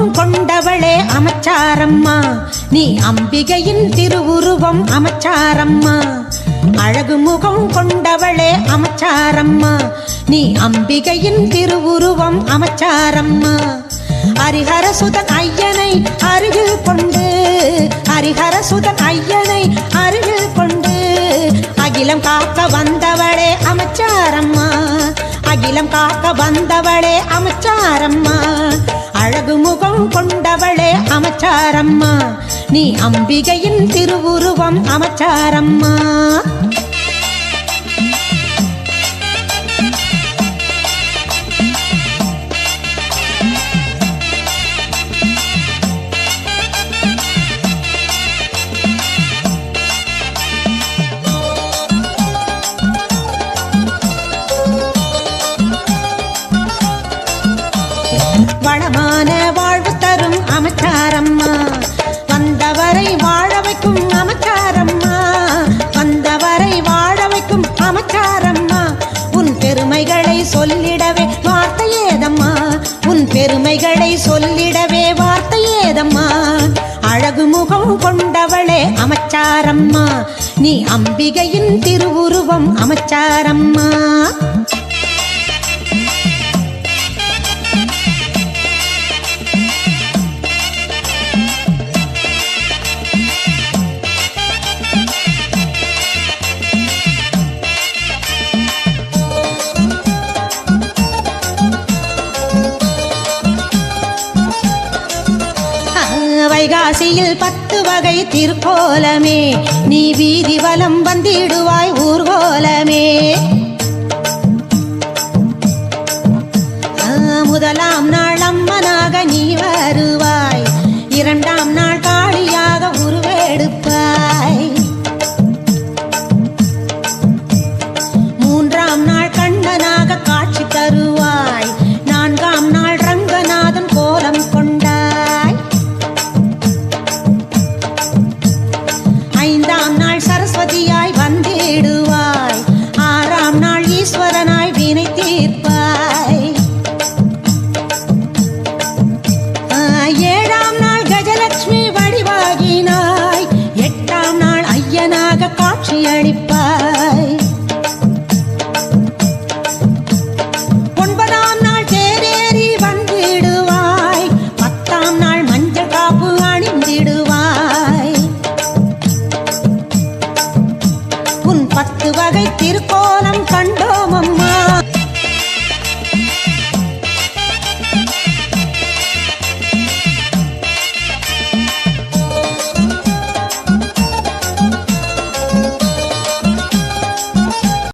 முகம் கொண்டவளே அமைச்சாரம்மா, நீ அம்பிகையின் திருவுருவம் அமைச்சாரம்மா. அழகு முகம் கொண்டவளே அமைச்சாரம்மா, நீ அம்பிகையின் திருவுருவம் அமைச்சாரம்மா. ஹரிஹரசுதன் ஐயனை அருகில் கொண்டு, ஹரிஹரசுதன் ஐயனை அருகில் கொண்டு, அகிலம் காக்க வந்தவளே அமைச்சாரம்மா, அகிலம் காக்க வந்தவளே அமைச்சாரம்மா. அழகு முகம் கொண்டவளே அமைச்சாரம்மா, நீ அம்பிகையின் திருவுருவம் அமைச்சாரம்மா. வளமான வாழ்வு தரும் அமைச்சாரம்மா, வந்தவரை வாழ வைக்கும் அமைச்சாரம்மா, வந்தவரை வாழ வைக்கும் அமைச்சாரம்மா. உன் பெருமைகளை சொல்லிடவே வார்த்தை ஏதம்மா, உன் பெருமைகளை சொல்லிடவே வார்த்தை ஏதம்மா. அழகு முகம் கொண்டவளே அமைச்சாரம்மா, நீ அம்பிகையின் திருவுருவம் அமைச்சாரம்மா. வைகாசியில் 10 வகை திருக்கோலமே, நீ வீதி வலம் வந்திடுவாய் ஊர்கோலமே. முதலாம் நாள் அம்மனாக நீ வருவாய், 2ஆம் நாள் காளியாக உருவெடுப்பாய், 3ஆம் நாள் கண்ணனாக காட்சி தருவாய், 4ஆம் நாள் ரங்கநாதன் கோலம் கொண்டாய், 5ஆம் நாள் சரஸ்வதியாய் வந்திடுவாய், 6ஆம் நாள் ஈஸ்வரனாய் வினை தீர்ப்பாய், 7ஆம் நாள் கஜலட்சுமி வடிவாகினாய், 8ஆம் நாள் ஐயனாக காட்சி அளிப்பாய், 9ஆம் நாள் தேரேறி வந்திடுவாய், 10ஆம் நாள் மஞ்சள் காப்பு அணிந்திடுவாய். உன் 10 வகை திருக்கோலம் கண்டு